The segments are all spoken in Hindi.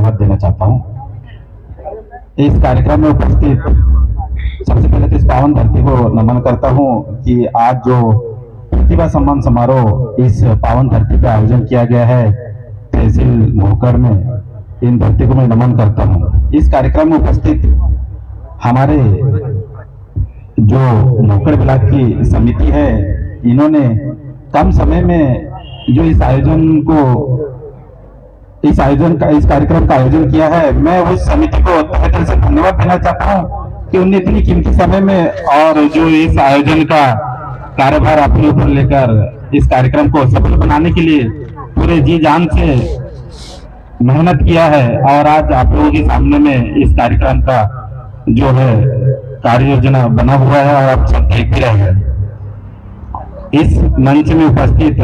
धन्यवाद देना चाहता हूँ। इस कार्यक्रम में उपस्थित सबसे पहले तो इस पावन धरती को नमन करता हूँ कि आज जो प्रतिभा सम्मान समारोह इस पावन धरती पे आयोजन किया गया है तहसील मोहकर में, इन धरती को मैं नमन करता हूँ। इस कार्यक्रम में उपस्थित हमारे जो मोहकर ब्लॉक की समिति है, इन्होंने कम समय में जो इस कार्यक्रम का आयोजन किया है, मैं उस समिति को तहे दिल से धन्यवाद देना चाहता हूँ कि उन्होंने इतनी कीमती समय में और जो इस आयोजन का कार्यभार अपने ऊपर लेकर इस कार्यक्रम को सफल बनाने के लिए पूरे जी जान से मेहनत किया है और आज आप लोगों के सामने में इस कार्यक्रम का जो है कार्य योजना बना हुआ है और आप सब देख भी रहे हैं। इस मंच में उपस्थित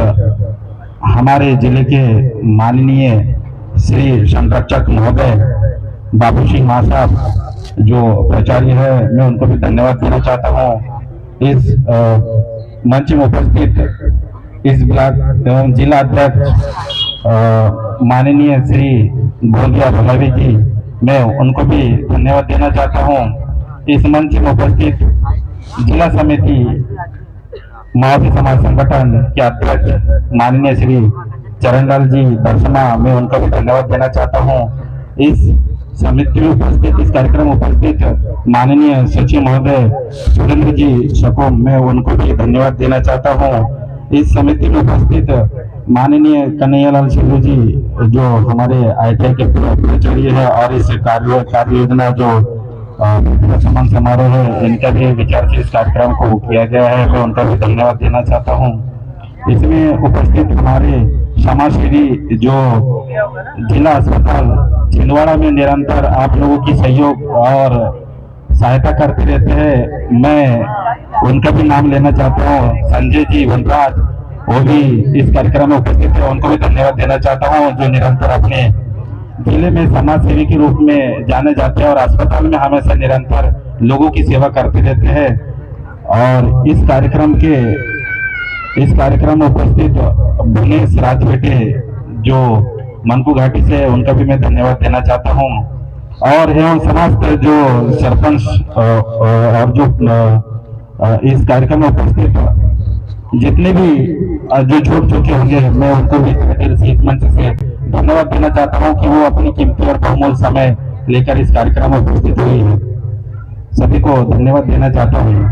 हमारे जिले के माननीय श्री संरक्षक महोदय बाबू सिंह मां साहब जो प्राचार्य है, मैं उनको भी धन्यवाद देना चाहता हूँ। इस मंच में उपस्थित इस ब्लॉक एवं जिला अध्यक्ष माननीय श्री गोलिया भलावी जी, मैं उनको भी धन्यवाद देना चाहता हूँ। इस मंच में उपस्थित जिला समिति महावी समाज संगठन के अध्यक्ष माननीय श्री चरणलाल जी दर्शना, मैं उनको भी धन्यवाद देना चाहता हूँ। इस समिति में उपस्थित, इस कार्यक्रम में उपस्थित माननीय सचिव महोदय सुरेंद्र जी शकोम, मैं उनको भी धन्यवाद देना चाहता हूँ। इस समिति में उपस्थित माननीय कन्हैयालाल सिंधु जी जो हमारे ITI के प्राचार्य है और इस कार्य योजना जो सम्मान समारोह है, इनका भी विचार से इस कार्यक्रम को किया गया है, मैं उनका भी धन्यवाद देना चाहता हूँ। इसमें उपस्थित हमारे समाजसेवी जो जिला अस्पताल छिंदवाड़ा में निरंतर आप लोगों की सहयोग और सहायता करते रहते हैं, मैं उनका भी नाम लेना चाहता हूँ। संजय जी वनराज, वो भी इस कार्यक्रम में उपस्थित है, उनको भी धन्यवाद देना चाहता हूँ, जो निरंतर अपने जिले में समाज सेवी के रूप में जाने जाते हैं और अस्पताल में हमेशा निरंतर लोगों की सेवा करते रहते हैं। और इस कार्यक्रम में उपस्थित भुवनेश राज बेटे जो मनकू घाटी से है, उनका भी मैं धन्यवाद देना चाहता हूँ। और एवं समाज जो सरपंच और जो इस कार्यक्रम में उपस्थित जितने भी जो छोटे छोटे होंगे, मैं उनको भी इस मंच से धन्यवाद देना चाहता हूं कि वो अपनी कीमती और बहुमूल्य समय लेकर इस कार्यक्रम में उपस्थित हुई है। सभी को धन्यवाद देना चाहता हूं।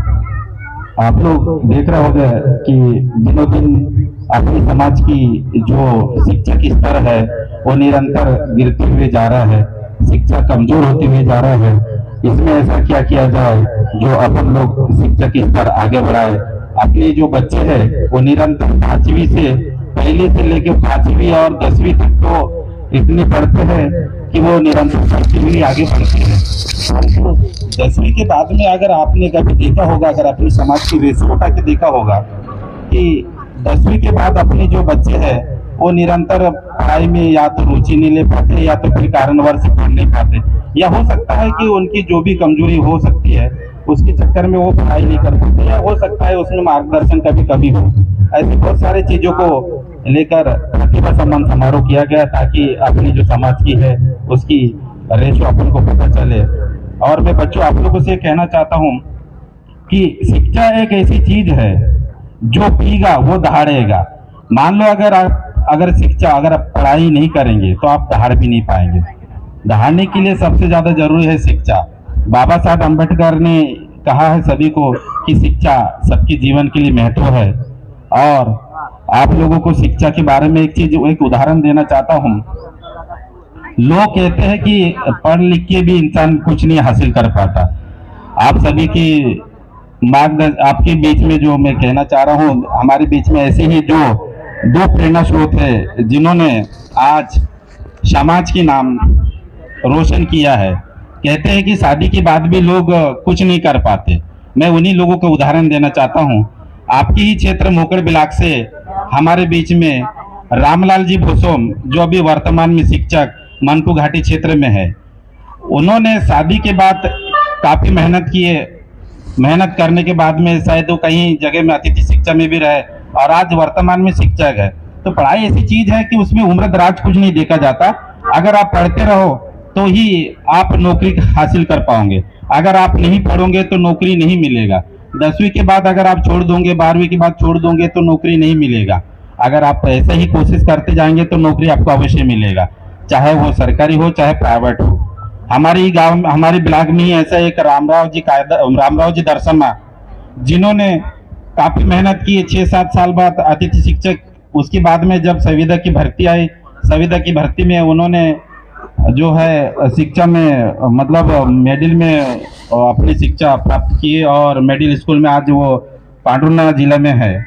आप लोग देख रहे होंगे कि दिनों दिन अपने समाज की जो शिक्षा की स्तर है वो निरंतर गिरते हुए जा रहा है, शिक्षा कमजोर होते हुए जा रहा है। इसमें ऐसा क्या किया जाए जो अपन लोग शिक्षा की स्तर आगे बढ़ाए। अपने जो बच्चे हैं वो निरंतर 5वीं से पहले से लेकर 5वीं और 10वीं तक तो इतने पढ़ते हैं कि वो निरंतर पढ़ते हुए आगे बढ़ते हैं। 10वीं के बाद में अगर आपने कभी देखा होगा, अगर अपने समाज की रेशो उठा के देखा होगा कि 10वीं के बाद अपने जो बच्चे हैं वो निरंतर पढ़ाई में या तो रुचि नहीं ले पाते या तो फिर कारणवश पढ़ नहीं पाते, या हो सकता है कि उनकी जो भी कमजोरी हो सकती है उसके चक्कर में वो पढ़ाई नहीं कर पाते, या हो सकता है उसमें मार्गदर्शन कभी कभी हो। ऐसी बहुत सारी चीजों को लेकर प्रतिभा सम्मान समारोह किया गया ताकि अपनी जो समाज की है उसकी रेशो अपन को पता चले। और मैं बच्चों आप लोगों से कहना चाहता हूँ कि शिक्षा एक ऐसी चीज है जो पीगा वो दहाड़ेगा। मान लो अगर शिक्षा अगर आप पढ़ाई नहीं करेंगे तो आप दहाड़ भी नहीं पाएंगे। दहाड़ने के लिए सबसे ज्यादा जरूरी है शिक्षा। बाबा साहब अम्बेडकर ने कहा है सभी को कि शिक्षा सबके जीवन के लिए महत्व है। और आप लोगों को शिक्षा के बारे में एक उदाहरण देना चाहता हूँ। लोग कहते हैं कि पढ़ लिख के भी इंसान कुछ नहीं हासिल कर पाता। आप सभी की आपके बीच में जो मैं कहना चाह रहा हूँ, हमारे बीच में ऐसे ही जो 2 प्रेरणा स्रोत है जिन्होंने आज समाज के नाम रोशन किया है। कहते हैं कि शादी के बाद भी लोग कुछ नहीं कर पाते। मैं उन्हीं लोगों को उदाहरण देना चाहता हूँ। आपकी ही क्षेत्र मोकर ब्लॉक से हमारे बीच में रामलाल जी भोसोम जो अभी वर्तमान में शिक्षक मनकू घाटी क्षेत्र में है, उन्होंने शादी के बाद काफी मेहनत करने के बाद में शायद वो कहीं जगह में अतिथि शिक्षा में भी रहे और आज वर्तमान में शिक्षक है। तो पढ़ाई ऐसी चीज है कि उसमें उम्र दराज कुछ नहीं देखा जाता। अगर आप पढ़ते रहो तो ही आप नौकरी हासिल कर पाओगे। अगर आप नहीं पढ़ोगे तो नौकरी नहीं मिलेगा। 10वीं के बाद अगर आप छोड़ दोगे, 12वीं के बाद छोड़ दोगे तो नौकरी नहीं मिलेगा। अगर आप ऐसे ही कोशिश करते जाएंगे तो नौकरी आपको अवश्य मिलेगा, चाहे वो सरकारी हो चाहे प्राइवेट हो। हमारी गांव, हमारे ब्लॉक में ही ऐसा एक रामराव जी दर्शनमा, जिन्होंने काफी मेहनत की। 6-7 साल बाद अतिथि शिक्षक, उसके बाद में जब संविदा की भर्ती आई, संविदा की भर्ती में उन्होंने जो है शिक्षा में मतलब मेडिल में अपनी शिक्षा प्राप्त की और मेडिल स्कूल में आज वो पांडुरना जिला में है।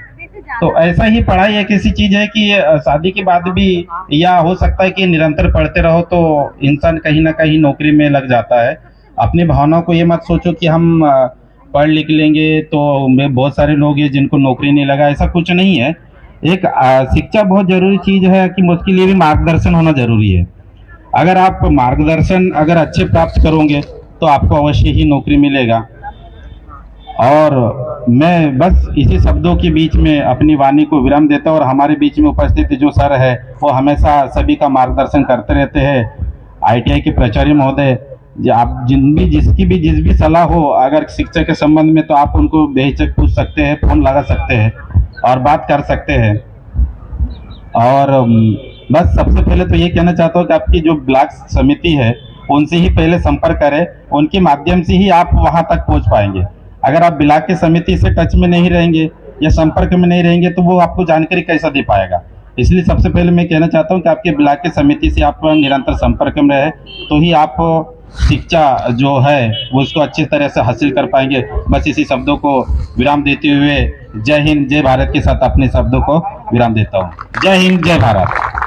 तो ऐसा ही पढ़ाई एक ऐसी चीज है कि शादी के बाद भी या हो सकता है कि निरंतर पढ़ते रहो तो इंसान कहीं ना कहीं नौकरी में लग जाता है। अपनी भावनाओं को ये मत सोचो कि हम पढ़ लिख लेंगे तो बहुत सारे लोग हैं जिनको नौकरी नहीं लगा, ऐसा कुछ नहीं है। एक शिक्षा बहुत जरूरी चीज है कि उसके लिए भी मार्गदर्शन होना जरूरी है। अगर आप मार्गदर्शन अगर अच्छे प्राप्त करोगे तो आपको अवश्य ही नौकरी मिलेगा। और मैं बस इसी शब्दों के बीच में अपनी वाणी को विराम देता हूँ और हमारे बीच में उपस्थित जो सर है वो हमेशा सभी का मार्गदर्शन करते रहते हैं। आईटीआई के प्राचार्य महोदय, आप जिस भी सलाह हो अगर शिक्षा के संबंध में तो आप उनको बेहिचक पूछ सकते हैं, फोन लगा सकते हैं और बात कर सकते हैं। और बस सबसे पहले तो ये कहना चाहता हूँ कि आपकी जो ब्लॉक समिति है उनसे ही पहले संपर्क करें, उनके माध्यम से ही आप वहाँ तक पहुँच पाएंगे। अगर आप ब्लॉक की समिति से टच में नहीं रहेंगे या संपर्क में नहीं रहेंगे तो वो आपको जानकारी कैसा दे पाएगा। इसलिए सबसे पहले मैं कहना चाहता हूँ कि आपके ब्लॉक की समिति से आप निरंतर संपर्क में रहे तो ही आप शिक्षा जो है वो उसको अच्छी तरह से हासिल कर पाएंगे। बस इसी शब्दों को विराम देते हुए जय हिंद जय भारत के साथ अपने शब्दों को विराम देता हूँ। जय हिंद जय भारत।